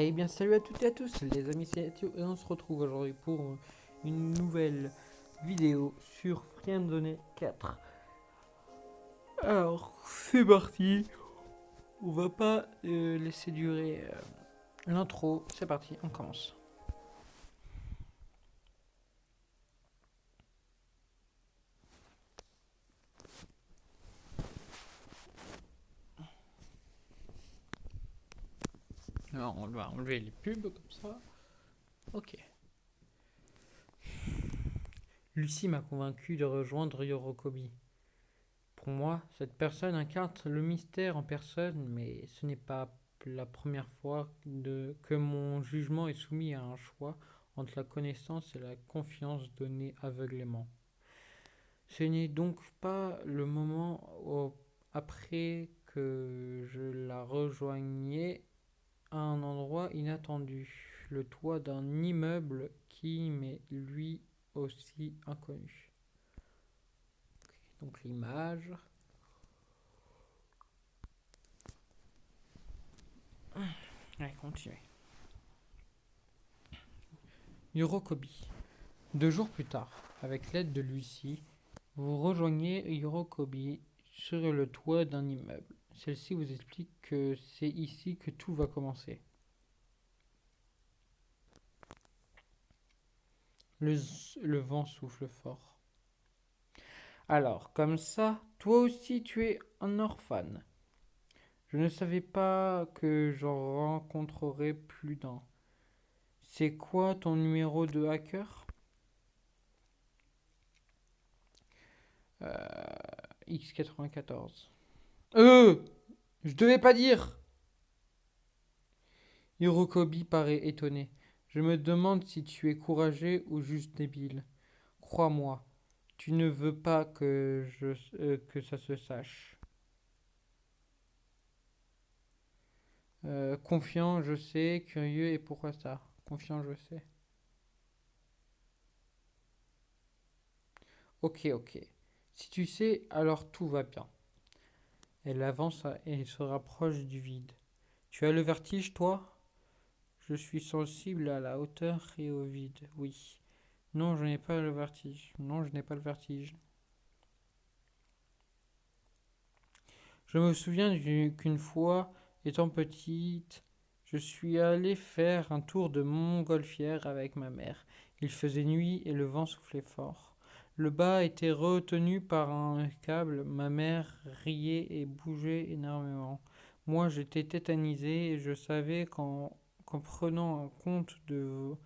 Eh bien, salut à toutes et à tous, les amis, c'est Mathieu, et on se retrouve aujourd'hui pour une nouvelle vidéo sur Friendzone 4. Alors, c'est parti. On va pas laisser durer l'intro. C'est parti, on commence. Alors, on va enlever les pubs comme ça. Ok. Lucie m'a convaincu de rejoindre Yorokobi. Pour moi, cette personne incarne le mystère en personne, mais ce n'est pas la première fois que mon jugement est soumis à un choix entre la connaissance et la confiance donnée aveuglément. Ce n'est donc pas le après que je la rejoignais à un endroit inattendu, le toit d'un immeuble qui m'est lui aussi inconnu. Donc l'image. Allez, continuez. Yorokobi. 2 jours plus tard, avec l'aide de Lucie, vous rejoignez Yorokobi sur le toit d'un immeuble. Celle-ci vous explique que c'est ici que tout va commencer. Le vent souffle fort. Alors, comme ça, toi aussi tu es un orphane. Je ne savais pas que j'en rencontrerais plus d'un. C'est quoi ton numéro de hacker? X94. Je devais pas dire. Hirokobi paraît étonné. Je me demande si tu es courageux ou juste débile. Crois-moi, tu ne veux pas que ça se sache. Confiant, je sais. Curieux, et pourquoi ça? Confiant, je sais. Ok, ok. Si tu sais, alors tout va bien. Elle avance et se rapproche du vide. Tu as le vertige, toi? Je suis sensible à la hauteur et au vide, oui. Non, je n'ai pas le vertige. Non, je n'ai pas le vertige. Je me souviens qu'une fois, étant petite, je suis allée faire un tour de montgolfière avec ma mère. Il faisait nuit et le vent soufflait fort. Le bas était retenu par un câble. Ma mère riait et bougeait énormément. Moi, j'étais tétanisé et je savais qu'en prenant en compte le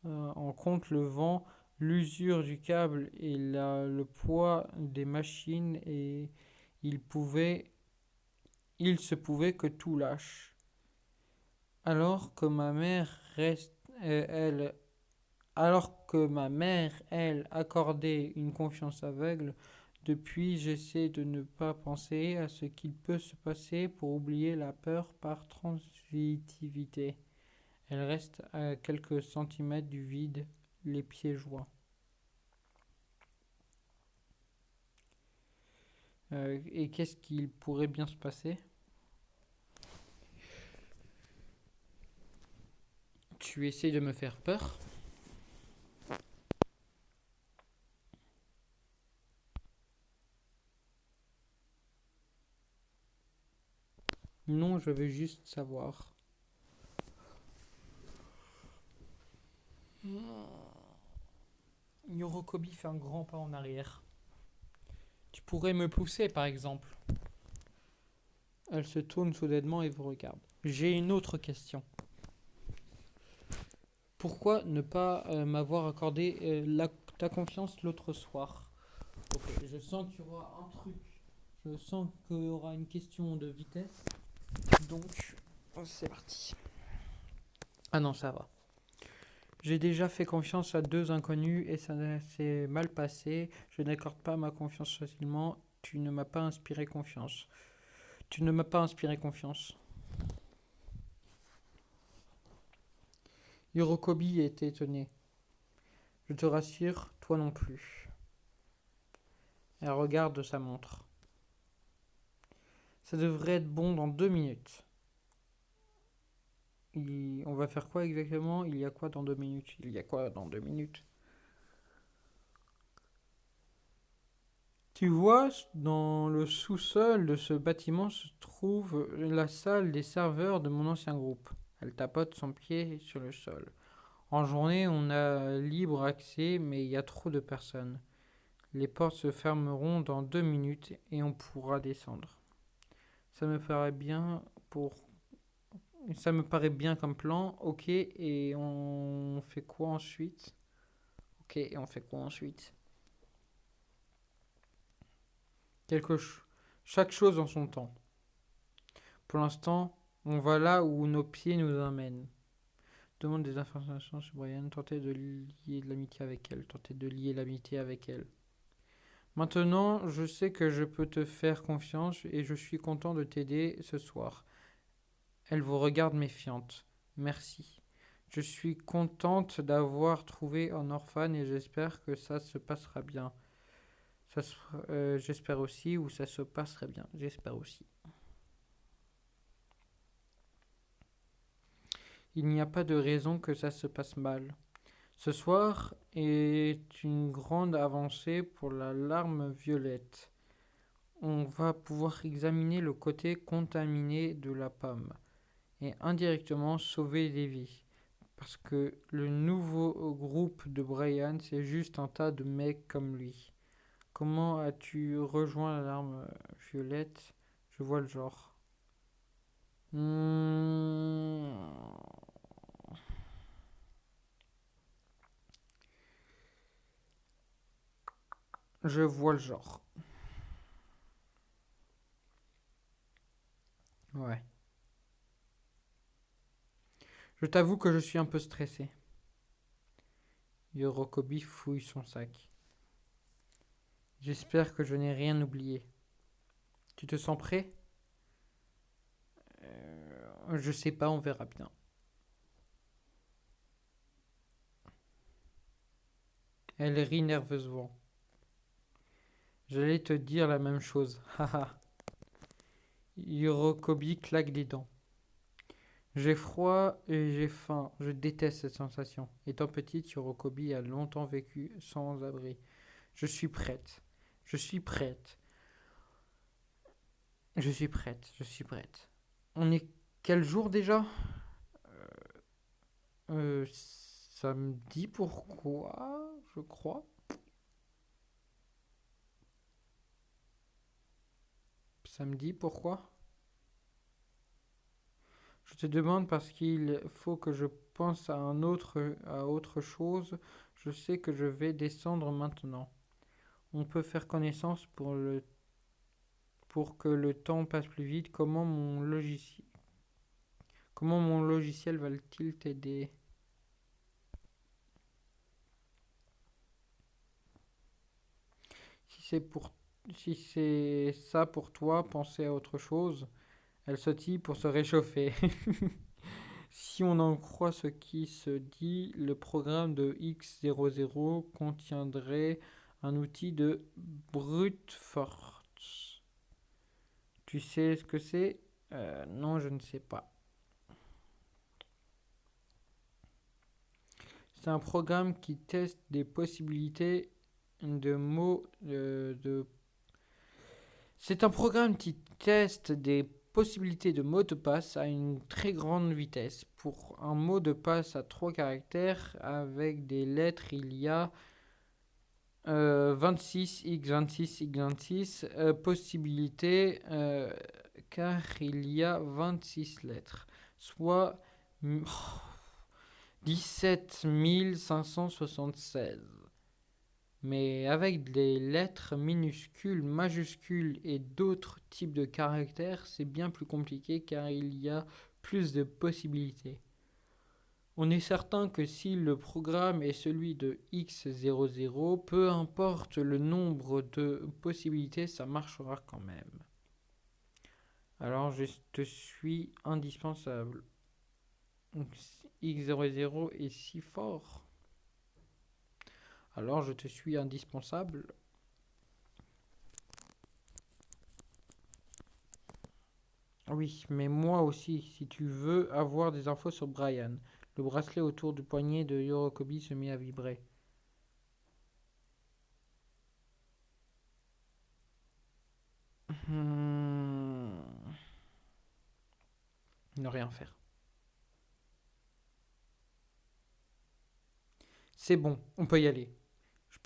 vent, l'usure du câble et le poids des machines, et il pouvait il se pouvait que tout lâche. Alors que ma mère reste, elle, alors que ma mère, elle, accordait une confiance aveugle, depuis j'essaie de ne pas penser à ce qu'il peut se passer pour oublier la peur par transitivité. Elle reste à quelques centimètres du vide, les pieds joints. Et qu'est-ce qu'il pourrait bien se passer? Tu essaies de me faire peur? Non, je veux juste savoir. Yorokobi fait un grand pas en arrière. Tu pourrais me pousser, par exemple. Elle se tourne soudainement et vous regarde. J'ai une autre question. Pourquoi ne pas m'avoir accordé ta confiance l'autre soir? Ok, je sens qu'il y aura un truc. Je sens qu'il y aura une question de vitesse. Donc, c'est parti. Ah non, ça va. J'ai déjà fait confiance à 2 inconnus et ça s'est mal passé. Je n'accorde pas ma confiance facilement. Tu ne m'as pas inspiré confiance. Tu ne m'as pas inspiré confiance. Yorokobi était étonné. Je te rassure, toi non plus. Elle regarde sa montre. Ça devrait être bon dans 2 minutes. On va faire quoi exactement? Il y a quoi dans 2 minutes? Il y a quoi dans 2 minutes? Tu vois, dans le sous-sol de ce bâtiment se trouve la salle des serveurs de mon ancien groupe. Elle tapote son pied sur le sol. En journée, on a libre accès, mais il y a trop de personnes. Les portes se fermeront dans 2 minutes et on pourra descendre. Ça me paraît bien pour... Ça me paraît bien comme plan. Ok, et on fait quoi ensuite? Ok, et on fait quoi ensuite? Quelque chose. Chaque chose en son temps. Pour l'instant, on va là où nos pieds nous emmènent. Demande des informations sur Brian, tenter de lier de l'amitié avec elle, tenter de lier l'amitié avec elle. Maintenant, je sais que je peux te faire confiance et je suis content de t'aider ce soir. Elle vous regarde méfiante. Merci. Je suis contente d'avoir trouvé un orphan et j'espère que ça se passera bien. J'espère aussi, ou ça se passerait bien. J'espère aussi. Il n'y a pas de raison que ça se passe mal. Ce soir est une grande avancée pour la larme violette. On va pouvoir examiner le côté contaminé de la pomme et indirectement sauver des vies. Parce que le nouveau groupe de Brian, c'est juste un tas de mecs comme lui. Comment as-tu rejoint la larme violette? Je vois le genre. Hmm, je vois le genre. Ouais. Je t'avoue que je suis un peu stressé. Yorokobi fouille son sac. J'espère que je n'ai rien oublié. Tu te sens prêt? Je sais pas, on verra bien. Elle rit nerveusement. J'allais te dire la même chose. Haha. Yorokobi claque des dents. J'ai froid et j'ai faim. Je déteste cette sensation. Étant petite, Yorokobi a longtemps vécu sans abri. Je suis prête. Je suis prête. Je suis prête. Je suis prête. On est quel jour déjà? Samedi, pourquoi? Je crois. Samedi, pourquoi? Je te demande parce qu'il faut que je pense à autre chose. Je sais que je vais descendre maintenant. On peut faire connaissance pour que le temps passe plus vite. Comment mon logiciel va-t-il t'aider? Si c'est pour, si c'est ça pour toi, pensez à autre chose. Elle sautille pour se réchauffer. Si on en croit ce qui se dit, le programme de X00 contiendrait un outil de brute force. Tu sais ce que c'est? Non, je ne sais pas. C'est un programme qui teste des possibilités de mots de... C'est un programme qui teste des possibilités de mots de passe à une très grande vitesse. Pour un mot de passe à 3 caractères avec des lettres, il y a 26x26x26 possibilités car il y a 26 lettres, soit 17 576. Mais avec des lettres minuscules, majuscules et d'autres types de caractères, c'est bien plus compliqué car il y a plus de possibilités. On est certain que si le programme est celui de X00, peu importe le nombre de possibilités, ça marchera quand même. Alors je te suis indispensable. X00 est si fort. Alors je te suis indispensable. Oui, mais moi aussi, si tu veux avoir des infos sur Brian. Le bracelet autour du poignet de Yorokobi se met à vibrer. Hmm, Ne rien faire. C'est bon, on peut y aller.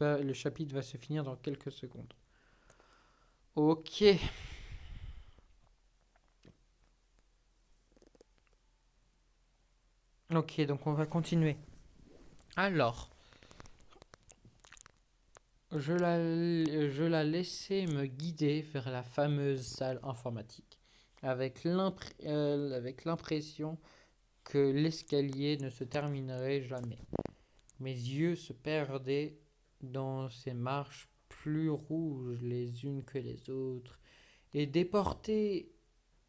Le chapitre va se finir dans quelques secondes. Ok. Ok, donc on va continuer. Alors, je la laissais me guider vers la fameuse salle informatique, avec l'impression que l'escalier ne se terminerait jamais. Mes yeux se perdaient dans ces marches plus rouges les unes que les autres, et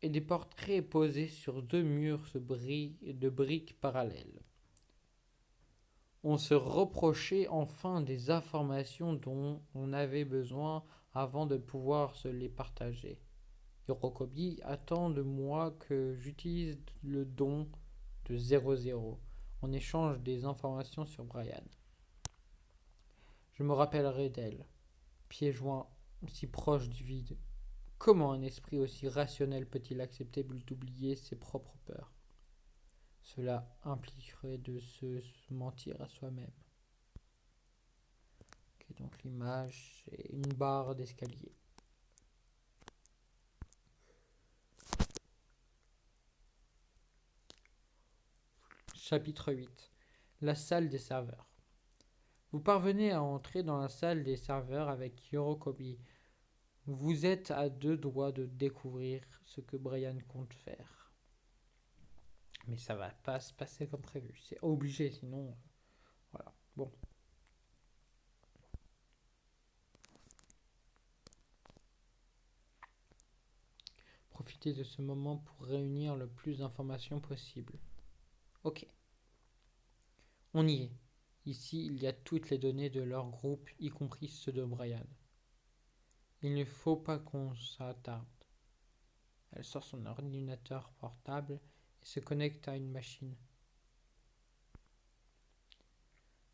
et des portraits posés sur deux murs de briques parallèles. On se reprochait enfin des informations dont on avait besoin avant de pouvoir se les partager. Yorokobi attend de moi que j'utilise le don de 00 en échange des informations sur Brian. Je me rappellerai d'elle, pieds joints, si proche du vide. Comment un esprit aussi rationnel peut-il accepter d'oublier ses propres peurs? Cela impliquerait de se mentir à soi-même. Ok, donc l'image, c'est une barre d'escalier. Chapitre 8. La salle des serveurs. Vous parvenez à entrer dans la salle des serveurs avec Yorokobi. Vous êtes à deux doigts de découvrir ce que Brian compte faire. Mais ça va pas se passer comme prévu. C'est obligé, sinon. Voilà. Bon. Profitez de ce moment pour réunir le plus d'informations possible. Ok. On y est. Ici, il y a toutes les données de leur groupe, y compris ceux de Brian. Il ne faut pas qu'on s'attarde. Elle sort son ordinateur portable et se connecte à une machine.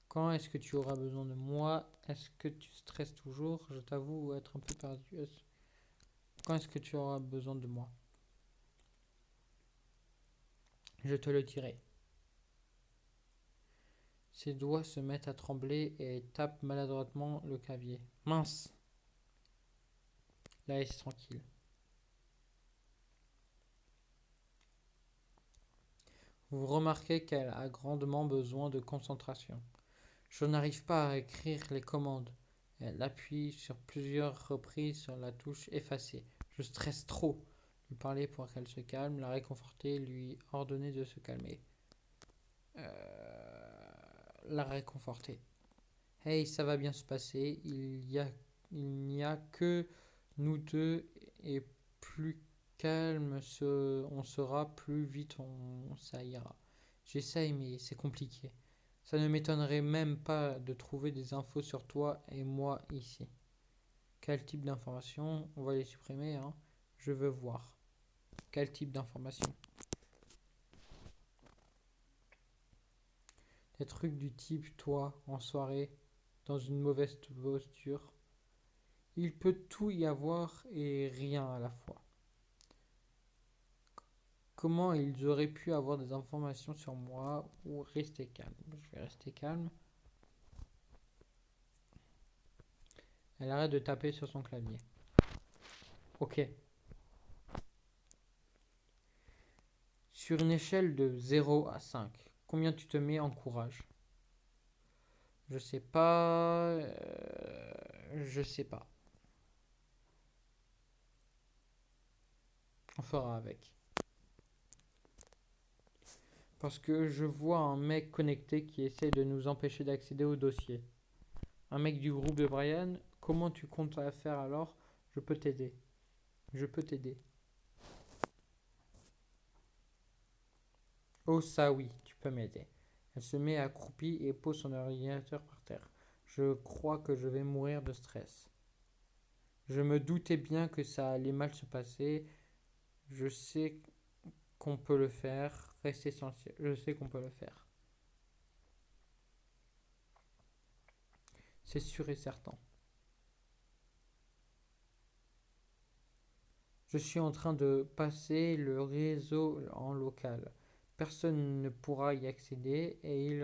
Quand est-ce que tu auras besoin de moi? Est-ce que tu stresses toujours? Je t'avoue être un peu perdu. Quand est-ce que tu auras besoin de moi? Je te le dirai. Ses doigts se mettent à trembler et tape maladroitement le clavier. Mince! Laisse tranquille. Vous remarquez qu'elle a grandement besoin de concentration. Je n'arrive pas à écrire les commandes. Elle appuie sur plusieurs reprises sur la touche effacer. Je stresse trop. Lui parler pour qu'elle se calme, la réconforter, lui ordonner de se calmer. La réconforter. Hey, ça va bien se passer. Il n'y a que nous deux et plus calme on sera, plus vite ça ira. J'essaye, mais c'est compliqué. Ça ne m'étonnerait même pas de trouver des infos sur toi et moi ici. Quel type d'informations? On va les supprimer, hein. Je veux voir. Quel type d'informations? Des trucs du type toi en soirée, dans une mauvaise posture. Il peut tout y avoir et rien à la fois. Comment ils auraient pu avoir des informations sur moi ou rester calme? Je vais rester calme. Elle arrête de taper sur son clavier. Ok. Sur une échelle de 0 à 5, combien tu te mets en courage? Je sais pas. Je sais pas. On fera avec. Parce que je vois un mec connecté qui essaie de nous empêcher d'accéder au dossier. Un mec du groupe de Brian, comment tu comptes la faire alors? Je peux t'aider. Je peux t'aider. Oh ça oui, tu peux m'aider. Elle se met accroupie et pose son ordinateur par terre. Je crois que je vais mourir de stress. Je me doutais bien que ça allait mal se passer. Je sais qu'on peut le faire. Restez silencieux. Je sais qu'on peut le faire. C'est sûr et certain. Je suis en train de passer le réseau en local. Personne ne pourra y accéder et ils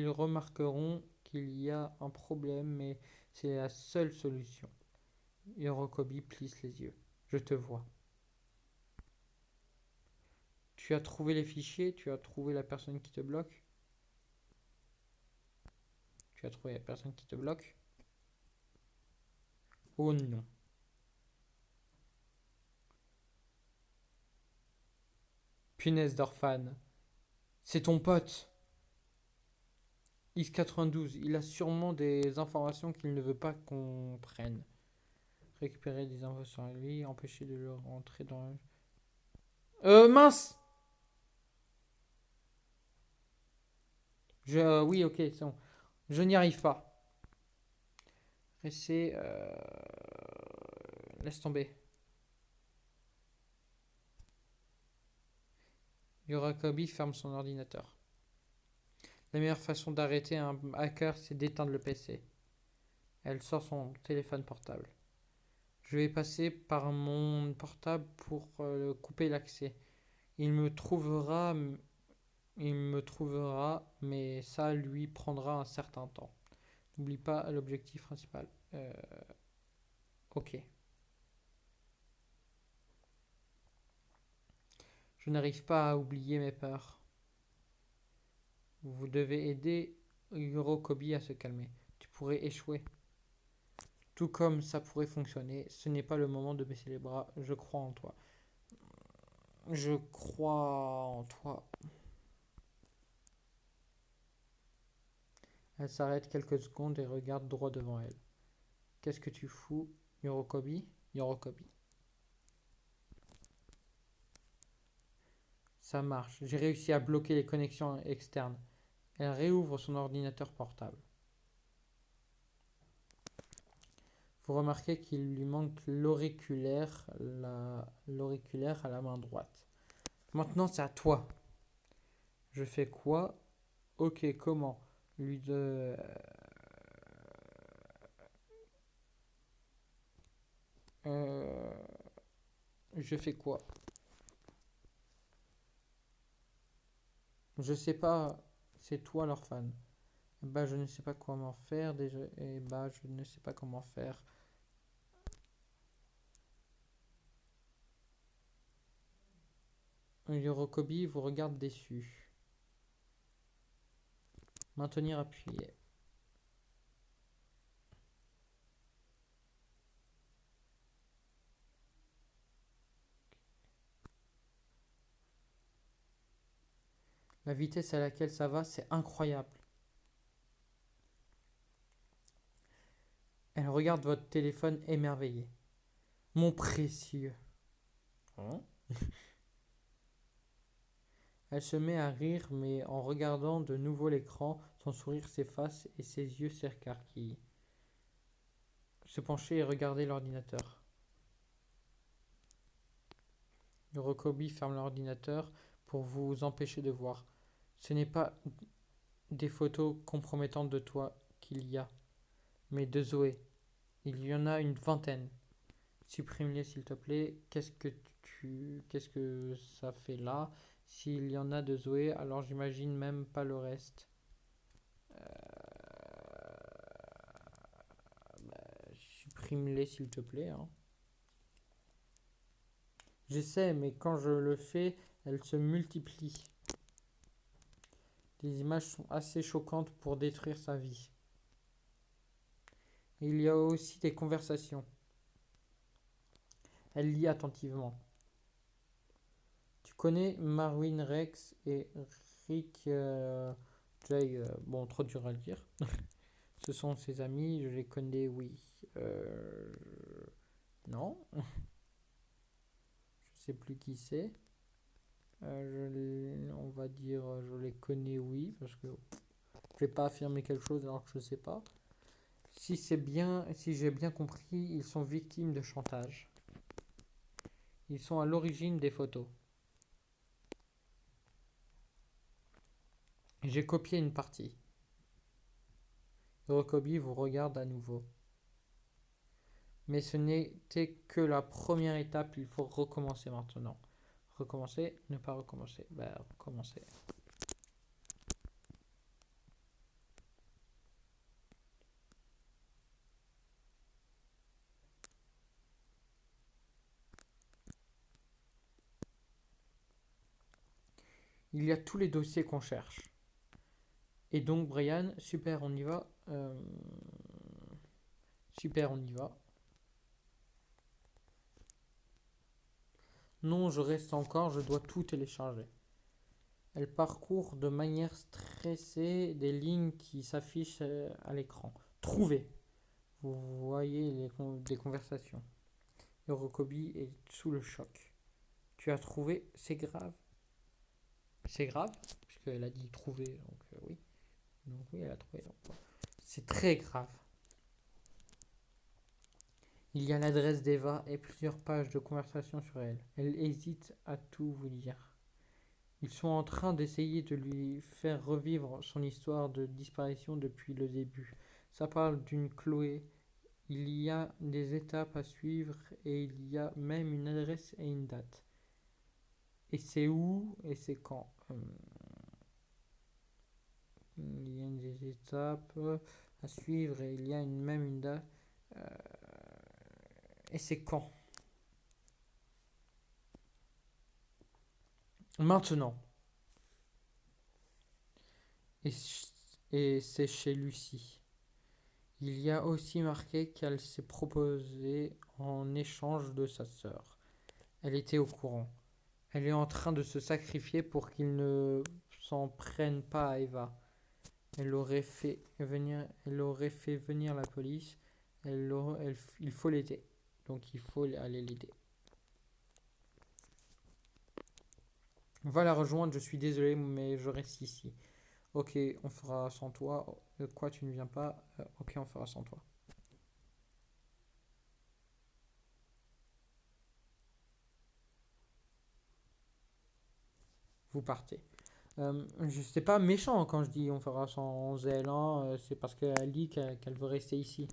remarqueront qu'il y a un problème, mais c'est la seule solution. Yorokobi plisse les yeux. Je te vois. Tu as trouvé les fichiers, tu as trouvé la personne qui te bloque. Tu as trouvé la personne qui te bloque. Oh non. Punaise d'Orphan. C'est ton pote. Is92, il a sûrement des informations qu'il ne veut pas qu'on prenne. Récupérer des infos sur lui, empêcher de le rentrer dans... Mince. Oui, ok, c'est bon. Je n'y arrive pas. Restez... Laisse tomber. Yurakobi ferme son ordinateur. La meilleure façon d'arrêter un hacker, c'est d'éteindre le PC. Elle sort son téléphone portable. Je vais passer par mon portable pour couper l'accès. Il me trouvera, il me trouvera, mais ça lui prendra un certain temps. N'oublie pas l'objectif principal. Ok. Je n'arrive pas à oublier mes peurs. Vous devez aider Yorokobi à se calmer. Tu pourrais échouer. Tout comme ça pourrait fonctionner. Ce n'est pas le moment de baisser les bras. Je crois en toi. Je crois en toi. Elle s'arrête quelques secondes et regarde droit devant elle. Qu'est-ce que tu fous, Yorokobi? Yorokobi. Ça marche. J'ai réussi à bloquer les connexions externes. Elle réouvre son ordinateur portable. Vous remarquez qu'il lui manque l'auriculaire à la main droite. Maintenant, c'est à toi. Je fais quoi? Ok, comment? Lui de... Je fais quoi? Je sais pas. C'est toi leur fan. Bah, je ne sais pas comment faire déjà. Et bah, je ne sais pas comment faire. Yorokobi vous regarde déçu. Maintenir appuyé. La vitesse à laquelle ça va, c'est incroyable. Elle regarde votre téléphone émerveillée. Mon précieux. Hein? Elle se met à rire, mais en regardant de nouveau l'écran, son sourire s'efface et ses yeux s'écarquillent. Se pencher et regarder l'ordinateur. Yorokobi ferme l'ordinateur pour vous empêcher de voir. Ce n'est pas des photos compromettantes de toi qu'il y a, mais de Zoé. Il y en a une vingtaine. Supprime-les s'il te plaît. Qu'est-ce que ça fait là? S'il y en a de Zoé, alors j'imagine même pas le reste. Supprime-les s'il te plaît. Hein. J'essaie, mais quand je le fais, elles se multiplient. Les images sont assez choquantes pour détruire sa vie. Et il y a aussi des conversations. Elle lit attentivement. Tu connais Marwin Rex et Rick Jay, bon, trop dur à le dire. Ce sont ses amis, je les connais, oui. Non, je sais plus qui c'est. On va dire, je les connais, oui, parce que je vais pas affirmer quelque chose alors que je sais pas. Si j'ai bien compris, ils sont victimes de chantage. Ils sont à l'origine des photos. J'ai copié une partie. Hirokobi vous regarde à nouveau. Mais ce n'était que la première étape, il faut recommencer maintenant. Recommencer, ne pas recommencer. Recommencer. Il y a tous les dossiers qu'on cherche. Et donc, Brian, super, on y va. Super, on y va. Non, je reste encore, je dois tout télécharger. Elle parcourt de manière stressée des lignes qui s'affichent à l'écran. Trouver. Vous voyez des conversations. Hirokobi est sous le choc. Tu as trouvé, c'est grave. C'est grave, puisqu'elle a dit trouver, donc oui. Donc oui, elle a trouvé. C'est très grave. Il y a l'adresse d'Eva et plusieurs pages de conversation sur elle. Elle hésite à tout vous dire. Ils sont en train d'essayer de lui faire revivre son histoire de disparition depuis le début. Ça parle d'une Chloé. Il y a des étapes à suivre et il y a même une adresse et une date. Et c'est où et c'est quand Il y a des étapes à suivre et il y a même une date. Euh, et c'est quand Maintenant. Et, et c'est chez Lucie. Il y a aussi marqué qu'elle s'est proposée en échange de sa sœur. Elle était au courant. Elle est en train de se sacrifier pour qu'il ne s'en prenne pas à Eva. Elle aurait fait venir la police. Il faut l'aider. Donc il faut aller l'aider. On va la rejoindre, je suis désolé, mais je reste ici. Ok, on fera sans toi. Quoi, tu ne viens pas? Ok, on fera sans toi. Vous partez. Je sais pas méchant quand je dis on fera sans elle, hein, c'est parce qu'elle dit qu'elle veut rester ici.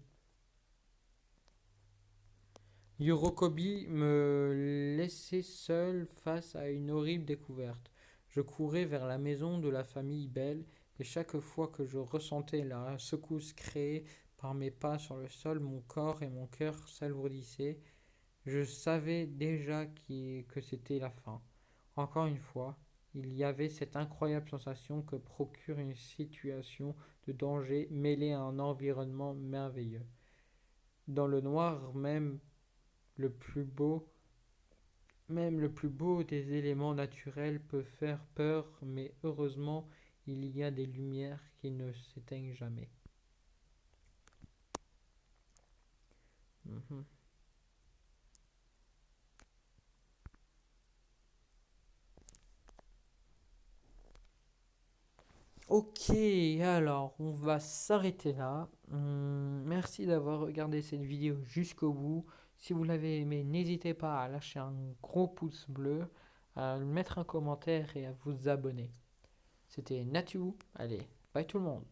Yorokobi me laissait seul face à une horrible découverte. Je courais vers la maison de la famille Bell et chaque fois que je ressentais la secousse créée par mes pas sur le sol, mon corps et mon cœur s'alourdissaient. Je savais déjà que c'était la fin. Encore une fois, il y avait cette incroyable sensation que procure une situation de danger mêlée à un environnement merveilleux. Dans le noir, le plus beau, même le plus beau des éléments naturels peut faire peur, mais heureusement, il y a des lumières qui ne s'éteignent jamais. Mhm. Ok, alors on va s'arrêter là. Merci d'avoir regardé cette vidéo jusqu'au bout. Si vous l'avez aimé, n'hésitez pas à lâcher un gros pouce bleu, à mettre un commentaire et à vous abonner. C'était Nathu. Allez, bye tout le monde.